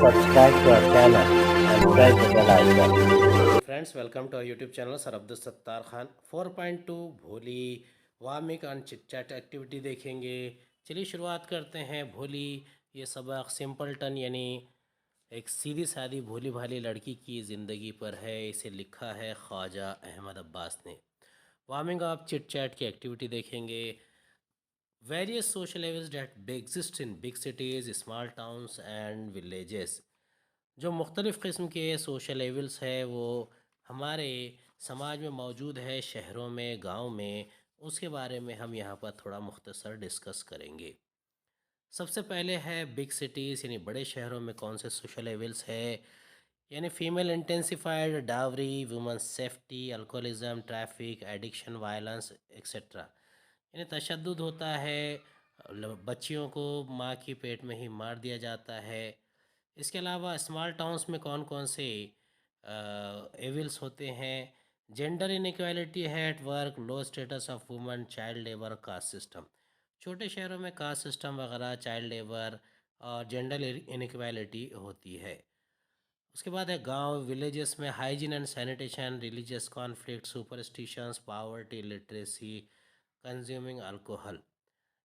subscribe to our channel and press the bell icon. Friends, welcome to our YouTube channel Sir Abdul Sattar Khan 4.2 भोली वार्मिक and chit chat activity देखेंगे। चलिए शुरुआत करते हैं। भोली ये सबक सिंपलटन यानी एक सीधी सादी भोली भाली लड़की की ज़िंदगी पर है। इसे लिखा है ख्वाजा अहमद अब्बास ने। वार्मिंग अप चिट चैट की एक्टिविटी देखेंगे। Various social events that exist in big cities, small towns and villages। जो मुख्तलिफ़ किस्म के सोशल एवल्स है वो हमारे समाज में मौजूद है, शहरों में, गांव में। उसके बारे में हम यहाँ पर थोड़ा मुख्तसर डिस्कस करेंगे। सबसे पहले है बिग सिटीज़ यानी बड़े शहरों में कौन से सोशल एवल्स है, यानी female intensified dowry, women safety, alcoholism, traffic, addiction, violence etcetera. यानी तशद्दुद होता है, बच्चियों को माँ की पेट में ही मार दिया जाता है। इसके अलावा स्मॉल टाउन्स में कौन कौन से एविल्स होते हैं। जेंडर इनइक्वालिटी है at work, low status of women, child labour, caste system. छोटे शहरों में कास्ट सिस्टम वगैरह, चाइल्ड लेबर और जेंडर इनइक्वालिटी होती है। उसके बाद है गांव, विलेजेस में hygiene and sanitation, religious conflict, superstitions, poverty, literacy, consuming alcohol.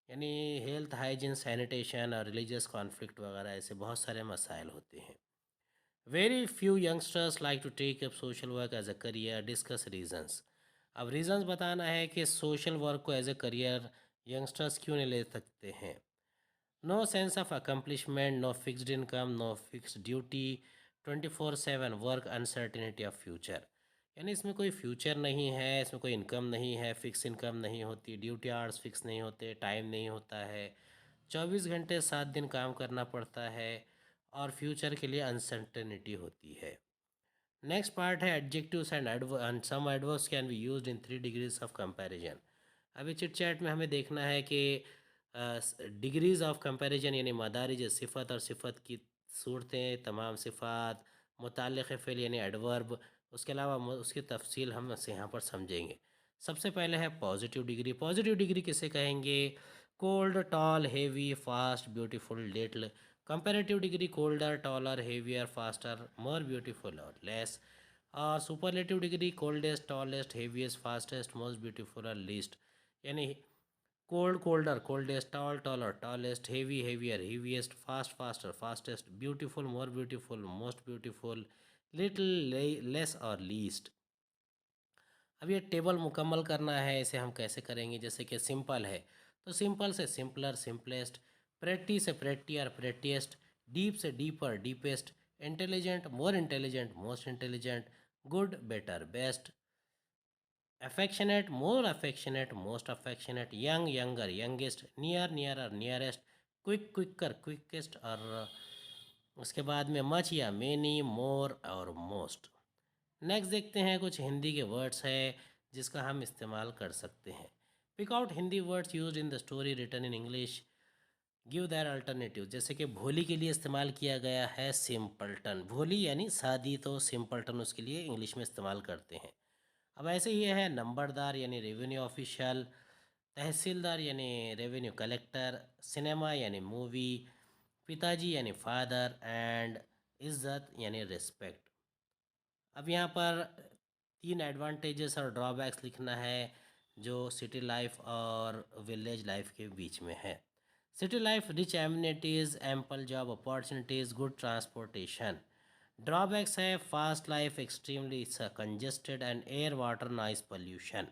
यानी हेल्थ, हाइजीन, सैनिटेशन और रिलीजियस कॉन्फ्लिक्ट वगैरह ऐसे बहुत सारे मसाइल होते हैं। Very few youngsters like to take up social work as a career, discuss reasons. अब रीजंस बताना है कि सोशल वर्क को एज ए करियर यंगस्टर्स क्यों नहीं ले सकते हैं। No sense of accomplishment, no fixed income, no fixed duty, 24/7 work, uncertainty of future. यानी इसमें कोई फ्यूचर नहीं है, इसमें कोई इनकम नहीं है, फिक्स इनकम नहीं होती, ड्यूटी आवर्स फिक्स नहीं होते, टाइम नहीं होता है, 24 घंटे 7 दिन काम करना पड़ता है और फ्यूचर के लिए अनसर्टेनिटी होती है। नेक्स्ट पार्ट है adjectives and some adverbs can be used in 3 degrees of comparison. अभी चिट चैट में हमें देखना है कि डिग्रीज ऑफ कंपैरिजन यानी मदारिज सिफ़त और सिफ़त की सूरतें, तमाम सिफ़ात, मुताल्लिक़ फ़िल यानी एडवर्ब। उसके अलावा उसकी तफसील हम यहाँ पर समझेंगे। सबसे पहले है पॉजिटिव डिग्री। पॉजिटिव डिग्री किसे कहेंगे? Cold, tall, heavy, fast, beautiful, little. Comparative degree colder, taller, heavier, faster, more beautiful और लेस। और superlative degree coldest, tallest, heaviest, fastest, most beautiful और लीस्ट। यानी cold, colder, coldest, tall, taller, tallest, heavy, heavier, heaviest, fast, faster, fastest, beautiful, more beautiful, most beautiful, little, less और least. अब ये table मुकम्मल करना है, इसे हम कैसे करेंगे? जैसे कि सिंपल है तो सिंपल से सिंपलर, सिंपलेस्ट। प्रेटी से प्रेटियर, प्रेटीएस्ट। डीप से deeper, deepest. Intelligent, more intelligent, most intelligent. Good, better, best. Affectionate, more affectionate, most affectionate. Young, younger, youngest. Near, nearer, nearest. Quick, quicker, quickest. और उसके बाद में much या many, मोर और most. Next देखते हैं कुछ हिंदी के वर्ड्स है जिसका हम इस्तेमाल कर सकते हैं। Pick out Hindi words used in the story written in English, give their alternative. जैसे कि भोली के लिए इस्तेमाल किया गया है सिंपलटन। भोली यानी सादी, तो सिंपलटन उसके लिए इंग्लिश में इस्तेमाल करते हैं। अब ऐसे ही है नंबरदार यानी रेवेन्यू ऑफिशियल, तहसीलदार यानी रेवेन्यू कलेक्टर, सिनेमा यानी मूवी, पिताजी यानी फादर एंड इज़्ज़त यानी रिस्पेक्ट। अब यहाँ पर 3 एडवांटेजेस और ड्रॉबैक्स लिखना है जो सिटी लाइफ और विलेज लाइफ के बीच में है। City life rich amenities, ample job opportunities, good transportation. Drawbacks है fast life, extremely congested and air water noise pollution.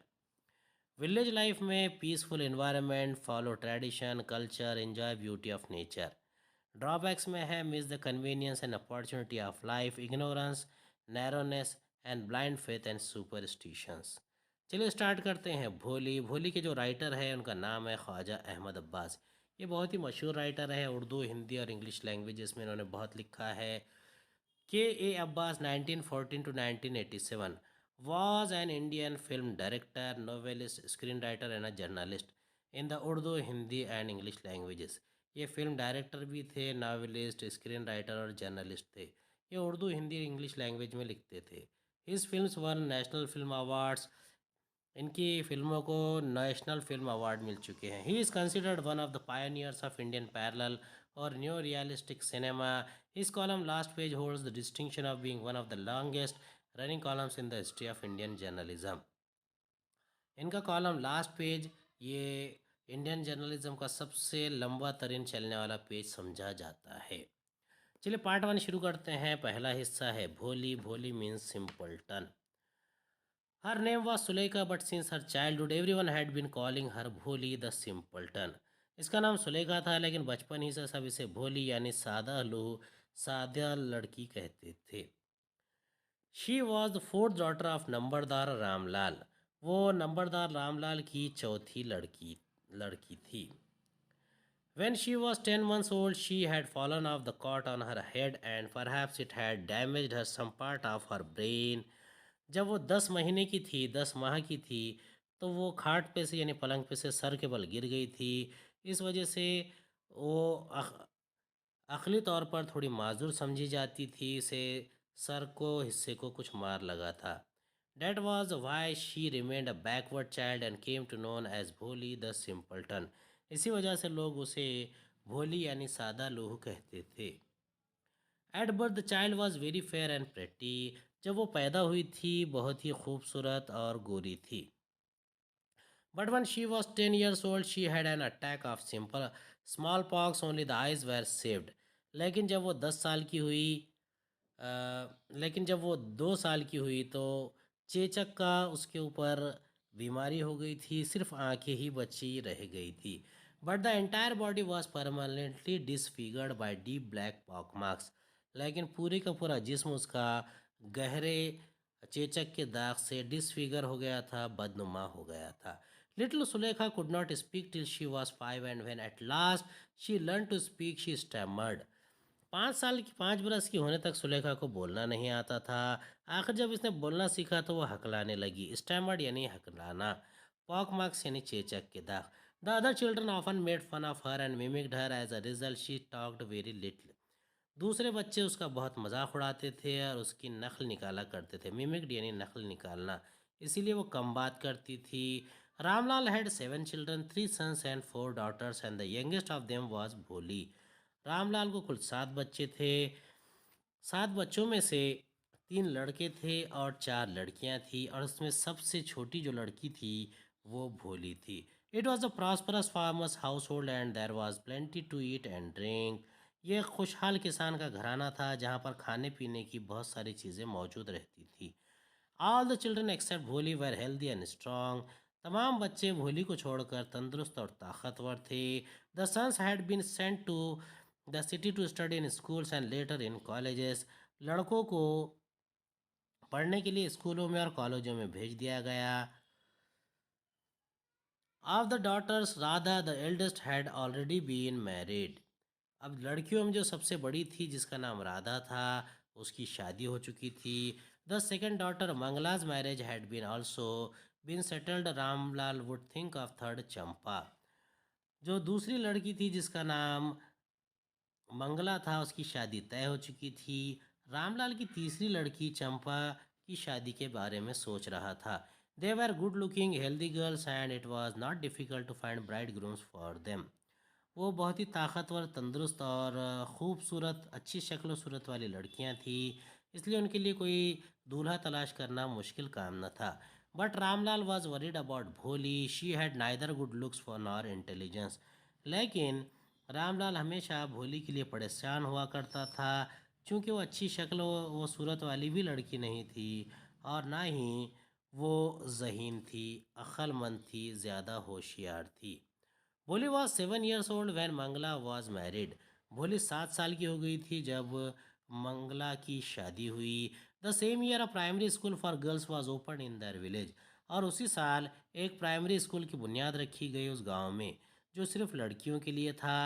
Village life में peaceful environment, follow tradition, culture, enjoy beauty of nature. Drawbacks में है miss the convenience and opportunity of life, ignorance, narrowness and blind faith and superstitions. चलिए start करते हैं। भोली। भोली के जो writer है उनका नाम है ख्वाजा अहमद अब्बास। ये बहुत ही मशहूर राइटर है। उर्दू, हिंदी और इंग्लिश लैंग्वेजेस में इन्होंने बहुत लिखा है। K. A. Abbas 1914 to 1987 was an Indian film director, novelist, screenwriter and a journalist in the Urdu, Hindi and English languages। ये फिल्म डायरेक्टर भी थे, नावलिस्ट, स्क्रीन राइटर और जर्नलिस्ट थे। ये उर्दू, हिंदी, इंग्लिश लैंग्वेज में लिखते थे। His films one national film awards. इनकी फिल्मों को नेशनल फिल्म अवार्ड मिल चुके हैं। He is considered one of the pioneers of Indian parallel or neo-realistic cinema. His column Last Page holds the distinction of being one of the longest running columns in the history of Indian journalism. इनका column last page ये Indian journalism का सबसे लंबा तरीन चलने वाला page समझा जाता है। चलिए पार्ट 1 शुरू करते हैं। पहला हिस्सा है Bholi. Bholi means simpleton. Her name was Sulekha but since her childhood everyone had been calling her Bholi the simpleton. इसका नाम सुलेखा था लेकिन बचपन ही से सब इसे भोली यानी सादा लूह, सादा लड़की कहते थे। She was the fourth daughter of Numberdar Ramlal. वो नंबरदार रामलाल की चौथी लड़की थी। When she was 10 months old, she had fallen off the cot on her head and perhaps it had damaged her some part of her brain. जब वो 10 महीने की थी, 10 माह की थी, तो वो खाट पे से यानी पलंग पे से सर के बल गिर गई थी। इस वजह से वो अक़ली तौर पर थोड़ी माज़ूर समझी जाती थी। इसे सर को हिस्से को कुछ मार लगा था। That was why she remained a backward child and came to known as भोली the simpleton. इसी वजह से लोग उसे भोली यानी सादा लूह कहते थे। At birth the child was very fair and pretty. जब वो पैदा हुई थी बहुत ही खूबसूरत और गोरी थी। But when she was 10 years old, she had an attack of simple smallpox. Only the eyes were saved. लेकिन जब वो 10 साल की हुई लेकिन जब वो 2 साल की हुई तो चेचक का उसके ऊपर बीमारी हो गई थी। सिर्फ आंखें ही बची रह गई थी। But the entire body was permanently disfigured by deep black pock marks. लेकिन पूरे का पूरा जिस्म उसका गहरे चेचक के दाग से डिसफिगर हो गया था, बदनुमा हो गया था। Little Sulekha could not speak till she was 5 and when at last she learn to speak she stammered. 5 बरस की होने तक सुलेखा को बोलना नहीं आता था। आखिर जब इसने बोलना सीखा तो वो हकलाने लगी। स्टैमर्ड यानी हकलाना, पॉक मार्क्स यानी चेचक के दाग। The other children often made fun of her and mimicked her as a result she talked very little. दूसरे बच्चे उसका बहुत मजाक उड़ाते थे और उसकी नकल निकाला करते थे। मिमिक्ड यानी नकल निकालना, इसीलिए वो कम बात करती थी। Ramlal had 7 children, 3 sons and 4 daughters and the youngest of them was Bholi. Ramlal को कुल 7 बच्चे थे। 7 बच्चों में से 3 लड़के थे और 4 लड़कियां थी और उसमें सबसे छोटी जो लड़की थी वो भोली थी। It was a prosperous farmer's household and there was plenty to eat and drink. ये एक खुशहाल किसान का घराना था जहाँ पर खाने पीने की बहुत सारी चीज़ें मौजूद रहती थी। ऑल द चिल्ड्रन एक्सेप्ट भोली वर हेल्दी एंड स्ट्रॉन्ग। तमाम बच्चे भोली को छोड़कर तंदुरुस्त और ताकतवर थे। The sons had been sent to the city to study in schools and later in colleges. लड़कों को पढ़ने के लिए स्कूलों में और कॉलेजों में भेज दिया गया। Of the daughters Radha the eldest had already been married. अब लड़कियों में जो सबसे बड़ी थी जिसका नाम राधा था उसकी शादी हो चुकी थी। The second daughter Mangala's marriage had been also been settled. Ramlal would think of third Champa. जो दूसरी लड़की थी जिसका नाम मंगला था उसकी शादी तय हो चुकी थी। रामलाल की तीसरी लड़की चंपा की शादी के बारे में सोच रहा था। They were good looking healthy girls and it was not difficult to find bridegrooms for them. वो बहुत ही ताकतवर, तंदुरुस्त और खूबसूरत, अच्छी शक्ल सूरत वाली लड़कियां थी, इसलिए उनके लिए कोई दूल्हा तलाश करना मुश्किल काम न था। But Ramlal was worried about Bholi. She had neither good looks for nor intelligence. लेकिन रामलाल हमेशा भोली के लिए परेशान हुआ करता था क्योंकि वो अच्छी शक्ल वो सूरत वाली भी लड़की नहीं थी और ना ही वो ज़हीन थी, अक्लमंद थी, ज़्यादा होशियार थी। Bholi was 7 years old when Mangala was married. Bholi 7 साल की हो गई थी जब मंगला की शादी हुई। The same year a primary school for girls was open in their village. और उसी साल एक प्राइमरी स्कूल की बुनियाद रखी गई उस गांव में जो सिर्फ लड़कियों के लिए था।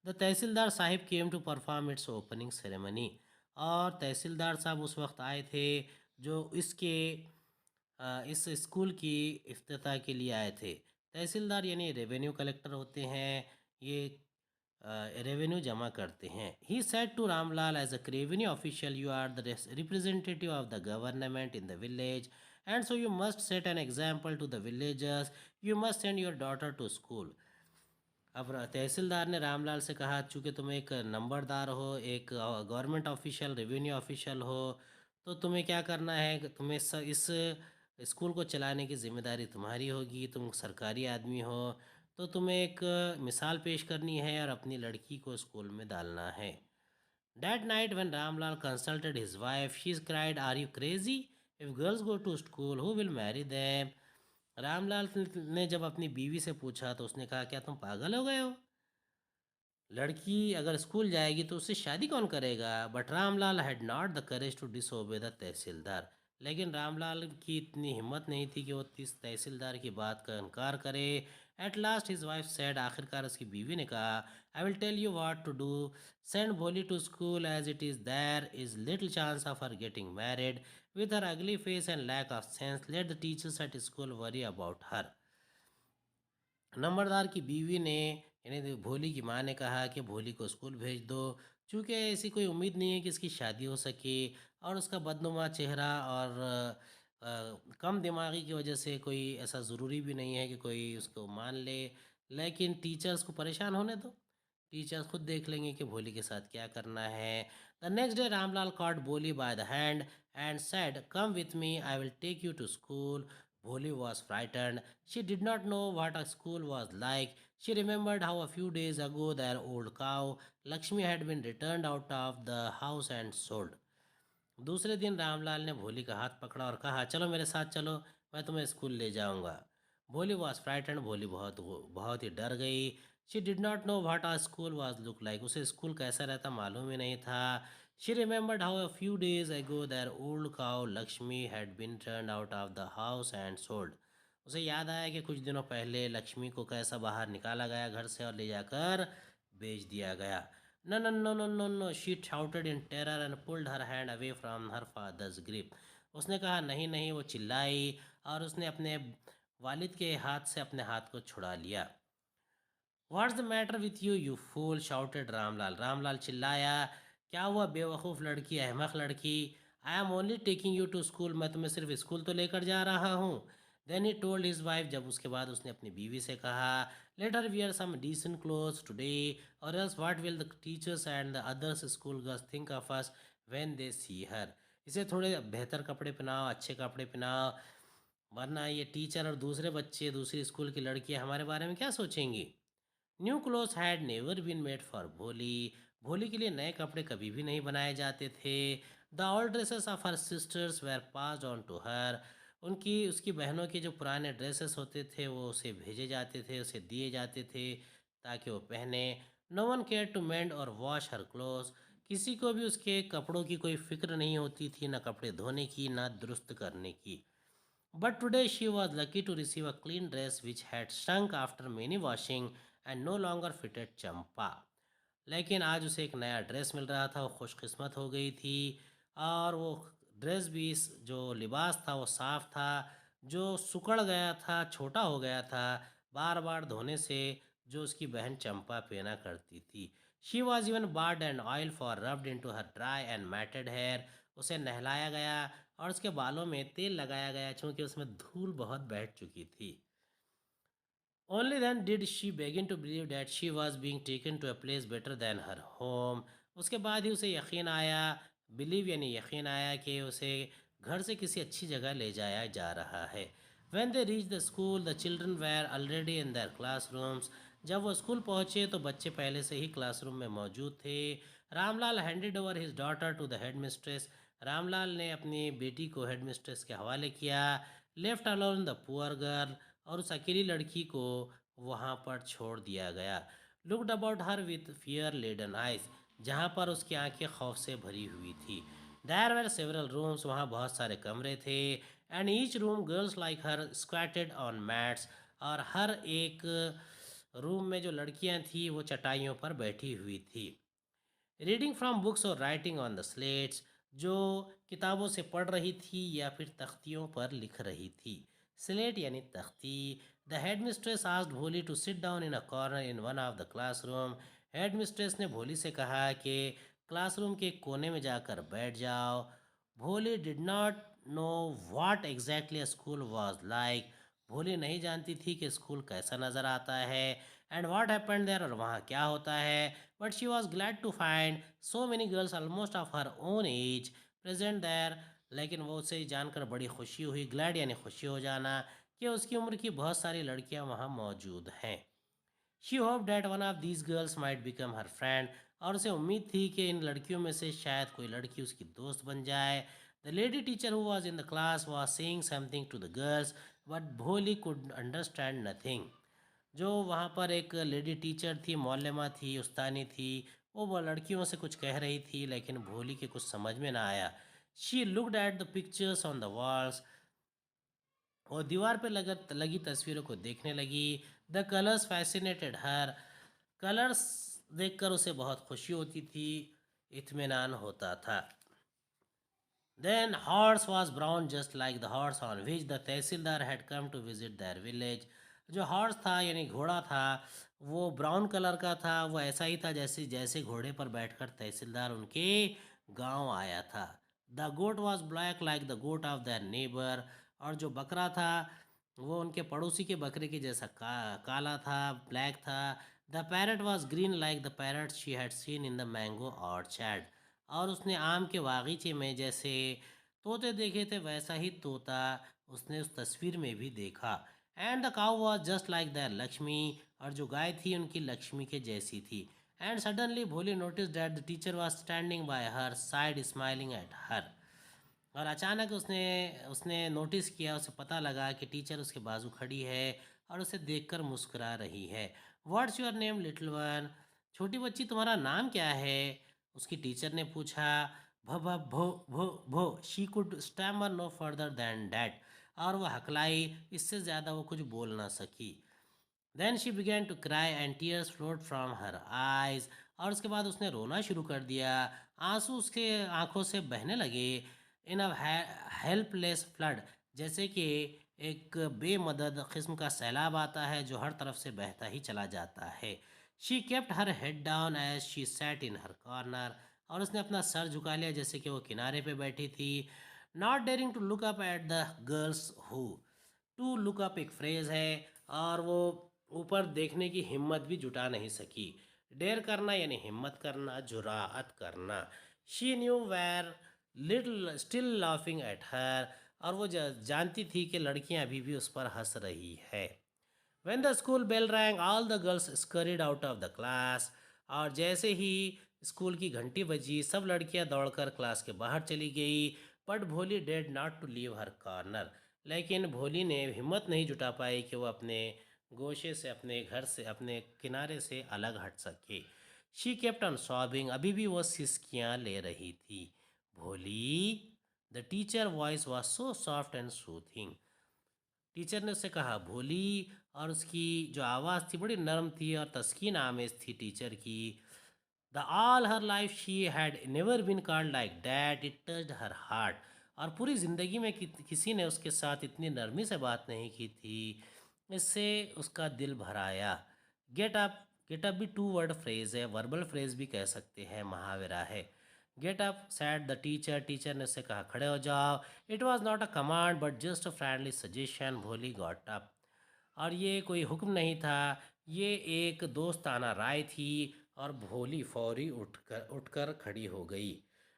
The tehsildar sahib came to perform its opening ceremony. और तहसीलदार साहब उस वक्त आए थे जो इस स्कूल की इफ्तिताह के लिए आए थे। तहसीलदार यानी रेवेन्यू कलेक्टर होते हैं, ये रेवेन्यू जमा करते हैं। He said to Ramlal as a revenue official you are the representative of the government in the village and so you must set an example to the villagers. You must send your daughter to school. अब तहसीलदार ने रामलाल से कहा, चूँकि तुम एक नंबरदार हो, एक government official, revenue official हो, तो तुम्हें क्या करना है कि तुम्हें इस स्कूल को चलाने की जिम्मेदारी तुम्हारी होगी। तुम सरकारी आदमी हो, तो तुम्हें एक मिसाल पेश करनी है और अपनी लड़की को स्कूल में डालना है। That night, when Ramlal consulted his wife, she cried, "Are you crazy? If girls go to school, who will marry them?" Ramlal ने जब अपनी बीवी से पूछा तो उसने कहा, क्या तुम पागल हो गए हो? लड़की अगर स्कूल जाएगी तो उससे शादी कौन करेगा? But Ramlal had not the courage to disobey the tehsildar. लेकिन रामलाल की इतनी हिम्मत नहीं थी कि वो इस तहसीलदार की बात का इनकार करे। At last his wife said, आखिरकार उसकी बीवी ने कहा, I will tell you what to do. Send Bholi to school as it is there is little chance of her getting married with her ugly face and lack of sense. Let the teachers at school worry about her. नंबरदार की बीवी ने यानी भोली की माँ ने कहा कि भोली को स्कूल भेज दो, क्योंकि ऐसी कोई उम्मीद नहीं है कि इसकी शादी हो सके, और उसका बदनुमा चेहरा और कम दिमागी की वजह से कोई ऐसा ज़रूरी भी नहीं है कि कोई उसको मान ले। लेकिन टीचर्स को परेशान होने दो, टीचर्स खुद देख लेंगे कि भोली के साथ क्या करना है। The next day Ramlal caught Bholi by the hand and said, come with me, I will take you to school. Bholi was frightened. She did not know what a school was like. She remembered how a few days ago their old cow, Lakshmi, had been returned out of the house and sold. दूसरे दिन रामलाल ने भोली का हाथ पकड़ा और कहा, चलो मेरे साथ चलो, मैं तुम्हें स्कूल ले जाऊंगा। भोली वॉज फ्राइटेंड। भोली बहुत बहुत ही डर गई। She did not know what a school was look like. उसे स्कूल कैसा रहता मालूम ही नहीं था। She remembered how a few days ago their old cow Lakshmi had been turned out of the house and sold. उसे याद आया कि कुछ दिनों पहले लक्ष्मी को कैसा बाहर निकाला गया घर से और ले जाकर बेच दिया गया। No, no, no, no, no, no, she shouted in terror and pulled her hand away from her father's grip. उसने कहा, नहीं नहीं, वो चिल्लाई और उसने अपने वालिद के हाथ से अपने हाथ को छुड़ा लिया। What's the matter with you fool, shouted Ramlal. Ramlal चिल्लाया, क्या हुआ बेवकूफ़ लड़की, अहमक लड़की। I am only taking you to school, मैं तुम्हें सिर्फ स्कूल तो लेकर जा रहा हूँ। Then he told his wife, जब उसके बाद उसने अपनी बीवी से कहा, let her wear some decent clothes today or else what will the teachers and the others school girls think of us when they सी हर। इसे थोड़े बेहतर कपड़े पहनाओ, अच्छे कपड़े पहनाओ, वरना ये टीचर और दूसरे बच्चे, दूसरी स्कूल की लड़कियां हमारे बारे में क्या सोचेंगी। New clothes had never been made for Bholi. Bholi के लिए नए कपड़े कभी भी नहीं बनाए जाते थे। The old dresses of her sisters were passed on to her. उनकी उसकी बहनों के जो पुराने ड्रेसेस होते थे वो उसे भेजे जाते थे, उसे दिए जाते थे ताकि वो पहने। No one care to mend or wash her clothes. किसी को भी उसके कपड़ों की कोई फिक्र नहीं होती थी, ना कपड़े धोने की ना दुरुस्त करने की। But today she was lucky to receive a clean dress which had shrunk after many washing and no longer fitted चंपा। लेकिन आज उसे एक नया ड्रेस मिल रहा था, वो खुशकिस्मत हो गई थी। और वो ड्रेस भी जो लिबास था वो साफ़ था, जो सिकुड़ गया था, छोटा हो गया था बार बार धोने से, जो उसकी बहन चंपा पहना करती थी। She was even bathed and oil for rubbed into her dry and matted hair. उसे नहलाया गया और उसके बालों में तेल लगाया गया, क्योंकि उसमें धूल बहुत बैठ चुकी थी। Only then did she begin to believe that she was being taken to a place better than her home. उसके बाद ही उसे यकीन आया, बिलीव यानी यकीन आया कि उसे घर से किसी अच्छी जगह ले जाया जा रहा है। When they reached the school, the children were already in their classrooms. जब वो स्कूल पहुँचे तो बच्चे पहले से ही क्लासरूम में मौजूद थे। Ramlal handed over his daughter to the headmistress. Ramlal ने अपनी बेटी को हेड मिस्ट्रेस के हवाले किया। Left alone the poor girl, और उस अकेली लड़की को वहाँ पर छोड़ दिया गया। Looked about her with fear laden eyes, जहाँ पर उसकी आंखें खौफ से भरी हुई थी। देयर वेर सेवरल रूम्स, वहाँ बहुत सारे कमरे थे। And each room girls like her squatted on mats, और हर एक रूम में जो लड़कियाँ थीं वो चटाइयों पर बैठी हुई थी। रीडिंग फ्रॉम बुक्स और राइटिंग ऑन द स्लेट्स, जो किताबों से पढ़ रही थी या फिर तख्तियों पर लिख रही थी। स्लेट यानी तख्ती। The headmistress asked Bholi to sit down in a corner in one of the classroom. Headmistress ने भोली से कहा कि क्लासरूम के एक कोने में जाकर बैठ जाओ। भोली did not know what exactly a school was like. भोली नहीं जानती थी कि स्कूल कैसा नज़र आता है। एंड व्हाट हैपेंड देयर, और वहाँ क्या होता है. But she was glad to find so many girls almost of her own age present there. लेकिन वो उसे जानकर बड़ी खुशी हुई. ग्लैड यानी खुशी हो जाना, कि उसकी उम्र की बहुत सारी लड़कियां वहाँ मौजूद हैं. She hope that one of these girls might become her friend, और उसे उम्मीद थी कि इन लड़कियों में से शायद कोई लड़की उसकी दोस्त बन जाए. The lady teacher who was in the class was saying something to the girls, but Bholi could understand nothing. जो वहाँ पर एक लेडी टीचर थी, मौलमा थी, उस्तानी थी, वो लड़कियों से कुछ कह रही थी, लेकिन भोली के कुछ समझ में ना आया. She looked at the pictures on the walls, और दीवार पे लगी तस्वीरों को देखने लगी. The colours fascinated her, colours देखकर उसे बहुत खुशी होती थी, इत्मीनान होता था. Then horse was brown just like the horse on which the tehsildar had come to visit their village. जो हॉर्स था यानी घोड़ा था, वो ब्राउन कलर का था. वो ऐसा ही था जैसे जैसे घोड़े पर बैठकर तहसीलदार उनके गांव आया था. The goat was black like the goat of their neighbour, और जो बकरा था वो उनके पड़ोसी के बकरे के जैसा काला था, ब्लैक था. The parrot was green like the parrot she had seen in the mango orchard, और उसने आम के बागीचे में जैसे तोते देखे थे वैसा ही तोता उसने उस तस्वीर में भी देखा. And the cow was just like the Lakshmi, और जो गाय थी उनकी लक्ष्मी के जैसी थी. एंड सडनली भोली notice that the teacher was standing bye her side smiling at her, और अचानक उसने उसने नोटिस किया, उसे पता लगा कि टीचर उसके बाजू खड़ी है और उसे देखकर मुस्कुरा रही है. What's your name little one, छोटी बच्ची तुम्हारा नाम क्या है, उसकी टीचर ने पूछा. भ भ भो भो भो, she could stammer no further than that, और वह हकलाई, इससे ज़्यादा वो कुछ बोल ना सकी. Then she began to cry and tears float from her eyes, और उसके बाद उसने रोना शुरू कर दिया. आंसू उसके आंखों से बहने लगे. इन अ हेल्पलेस फ्लड, जैसे कि एक बेमदद किस्म का सैलाब आता है जो हर तरफ से बहता ही चला जाता है. She kept her head down as she sat in her corner, और उसने अपना सर झुका लिया जैसे कि वो किनारे पे बैठी थी. Not daring to look up at the girls who, to look up एक फ्रेज है, और वो ऊपर देखने की हिम्मत भी जुटा नहीं सकी. डेयर करना यानी हिम्मत करना, जुराअत करना. She knew were little still laughing at her, और वो जानती थी कि लड़कियां अभी भी उस पर हंस रही है. When the school bell rang, all the girls scurried out of the class, और जैसे ही स्कूल की घंटी बजी सब लड़कियां दौड़कर क्लास के बाहर चली गई. बट भोली डेड not to leave her corner, लेकिन भोली ने हिम्मत नहीं जुटा पाई कि वो अपने गोशे से, अपने घर से, अपने किनारे से अलग हट सके. शी केप्ट ऑन सॉबिंग, अभी भी वो सिसकियाँ ले रही थी. भोली, the teacher voice was so soft and soothing, teacher ने उससे कहा भोली, और उसकी जो आवाज़ थी बड़ी नरम थी और तस्कीन आमेज थी टीचर की. The all her life she had never been called like that, it touched her heart, और पूरी ज़िंदगी में किसी ने उसके साथ इतनी नरमी से बात नहीं की थी, इससे उसका दिल भर आया. गेट अप, गेट अप भी टू वर्ड फ्रेज है, वर्बल फ्रेज भी कह सकते हैं, महावरा है. Get up sad the teacher, teacher ने उससे कहा खड़े हो जाओ. It was not a command but just a friendly suggestion. भोली गॉट अप, और ये कोई हुक्म नहीं था, ये एक दोस्ताना राय थी, और भोली फौरी उठकर खड़ी हो गई.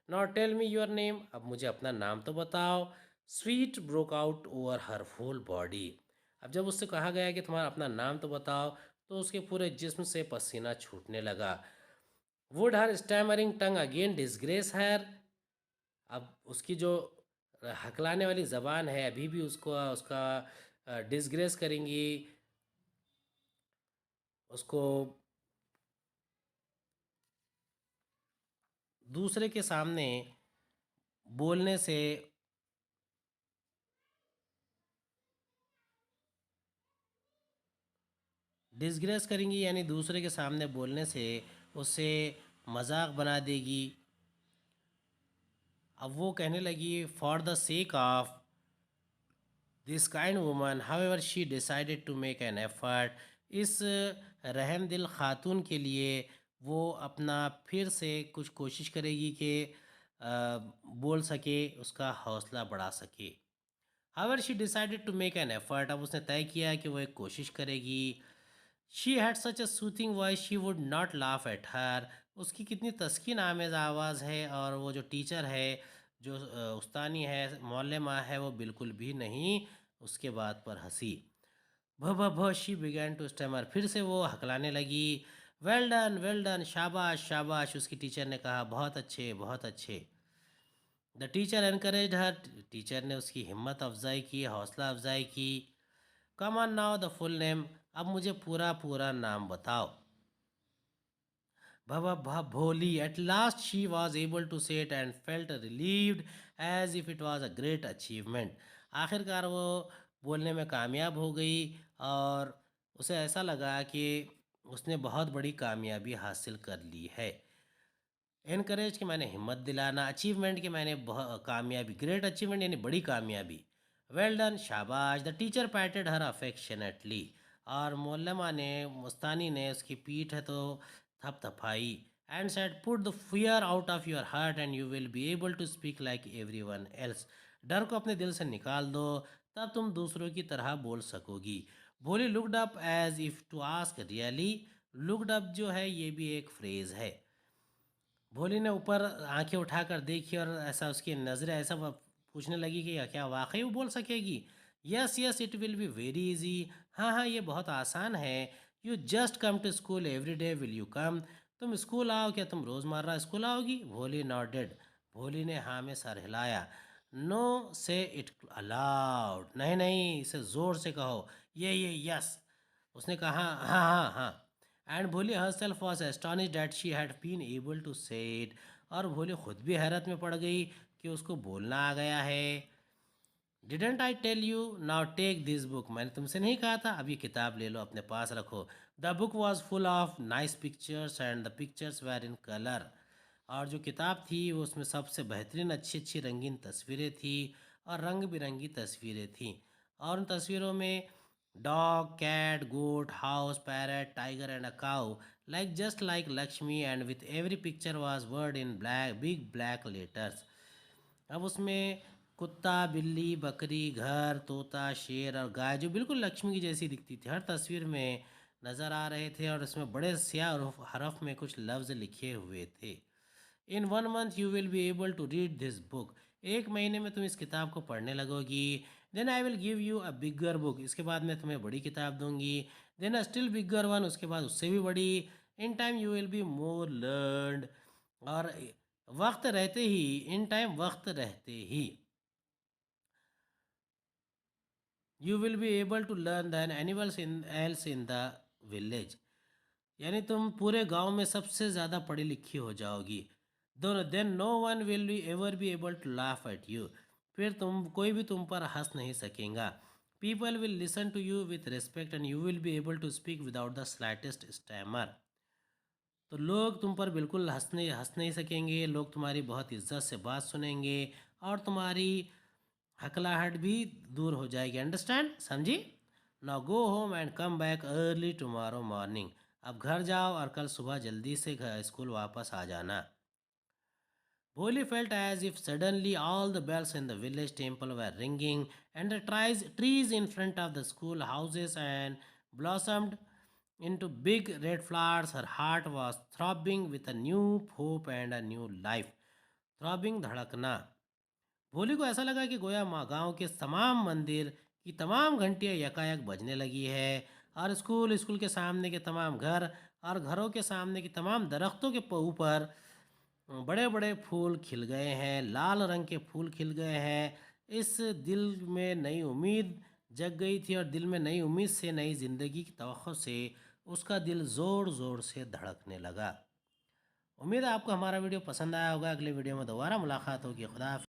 Now tell me your name, अब मुझे अपना नाम तो बताओ. Sweat broke out over her whole body, अब जब उससे कहा गया कि तुम्हारा अपना नाम तो बताओ, तो उसके पूरे जिस्म से पसीना छूटने लगा. Would her stammering tongue again disgrace her, अब उसकी जो हकलाने वाली ज़बान है अभी भी उसको उसका डिसग्रेस करेंगी, उसको दूसरे के सामने बोलने से, डिसग्रेस करेंगी यानी दूसरे के सामने बोलने से उसे मजाक बना देगी. अब वो कहने लगी for the sake of this kind woman however she decided to make an effort, इस रहम दिल खातून के लिए वो अपना फिर से कुछ कोशिश करेगी कि बोल सके, उसका हौसला बढ़ा सके. However she decided to make an effort, अब उसने तय किया कि वो एक कोशिश करेगी. She had such a soothing voice she would not laugh at her. उसकी कितनी तस्कीन आमेज़ आवाज़ है, और वो जो टीचर है, जो उस्तानी है, मौलमा है, वो बिल्कुल भी नहीं उसके बात पर हंसी। भ भ भ शी बिगैन टू स्टैमर। फिर से वो हकलाने लगी। वेल डन, शाबाश शाबाश। उसकी टीचर ने कहा, बहुत अच्छे बहुत अच्छे। The teacher encourage her. Teacher ने उसकी हिम्मत अफजाई की, हौसला अफजाई की। Come on now the full name. अब मुझे पूरा पूरा नाम बताओ। Bholi. At last she was able to say it and felt relieved as if it was a great achievement. आखिरकार वो बोलने में कामयाब हो गई, और उसे ऐसा लगा कि उसने बहुत बड़ी कामयाबी हासिल कर ली है। एनकरेज के मायने हिम्मत दिलाना, अचीवमेंट के मायने कामयाबी, ग्रेट अचीवमेंट यानी बड़ी कामयाबी। वेल डन, शाबाश। The teacher patted her affectionately. और मोल्लमा ने, मुस्तानी ने उसकी पीठ है तो थपथपाई। And said, put the fear out of your heart and you will be able to speak like everyone else. डर को अपने दिल से निकाल दो, तब तुम दूसरों की तरह बोल सकोगी। Bholi looked up as if to ask, really. Looked up जो है ये भी एक फ्रेज है। भोली ने ऊपर आंखें उठाकर देखी, और ऐसा उसकी नज़रें ऐसा पूछने लगी कि क्या वाकई वो बोल सकेगी। Yes yes it will be very easy. हाँ हाँ, ये बहुत आसान है। You just come to school every day, will you come. तुम स्कूल आओ, क्या तुम रोज़मर्रा स्कूल आओगी? भोली नॉटेड। भोली ने हाँ में सर हिलाया। नो से इट अलाउड। नहीं नहीं, इसे ज़ोर से कहो। ये यस। उसने कहा, हाँ हाँ हाँ। एंड भोली herself was astonished that she had been able to say it। और भोली खुद भी हैरत में पड़ गई कि उसको बोलना आ गया है। Didn't I tell you, now take this book. मैंने तुमसे नहीं कहा था, अब ये किताब ले लो, अपने पास रखो। The book was full of nice pictures and the pictures were in colour. और जो किताब थी वो, उसमें सबसे बेहतरीन अच्छी अच्छी रंगीन तस्वीरें थी, और रंग बिरंगी तस्वीरें थीं। और उन तस्वीरों में dog, cat, goat, house, parrot, tiger and a cow, like just like Lakshmi, and with every picture was word in black, big black letters. अब उसमें कुत्ता, बिल्ली, बकरी, घर, तोता, शेर और गाय जो बिल्कुल लक्ष्मी की जैसी दिखती थी, हर तस्वीर में नज़र आ रहे थे, और उसमें बड़े स्याह हरफ में कुछ लफ्ज़ लिखे हुए थे। In 1 month you will be able to read this book. एक महीने में तुम इस किताब को पढ़ने लगोगी। Then I will give you a bigger book. इसके बाद मैं तुम्हें बड़ी किताब दूंगी। Then a still bigger one. उसके बाद उससे भी बड़ी। In time you will be more learned. और वक्त रहते ही, इन टाइम वक्त रहते ही, you will be able to learn than animals in else in the village. यानी तुम पूरे गांव में सबसे ज़्यादा पढ़ी लिखी हो जाओगी। दोनों, then no one will be ever be able to laugh at you. फिर तुम, कोई भी तुम पर हंस नहीं सकेगा। People will listen to you with respect and you will be able to speak without the slightest stammer. तो लोग तुम पर बिल्कुल हंस नहीं सकेंगे, लोग तुम्हारी बहुत इज्जत से बात सुनेंगे, और तुम्हारी हकलाहट भी दूर हो जाएगी। अंडरस्टैंड, समझी? Now go home and come back early tomorrow morning. अब घर जाओ और कल सुबह जल्दी से स्कूल वापस आ जाना। Boli felt as if suddenly all the bells in the village temple were ringing, and the trees in front of the school houses and blossomed into big red flowers. Her heart was throbbing with a new hope and a new life. Throbbing धड़कना। भोली को ऐसा लगा कि गोया माँ गाँव के तमाम मंदिर की तमाम घंटियाँ यकायक बजने लगी है, और स्कूल के सामने के तमाम घर, और घरों के सामने की तमाम दरख्तों के ऊपर बड़े बड़े फूल खिल गए हैं, लाल रंग के फूल खिल गए हैं। इस दिल में नई उम्मीद जग गई थी, और दिल में नई उम्मीद से, नई ज़िंदगी की तवक्को से उसका दिल ज़ोर ज़ोर से धड़कने लगा। उम्मीद है आपको हमारा वीडियो पसंद आया होगा। अगले वीडियो में दोबारा मुलाकात होगी। खुदा हाफ़िज़।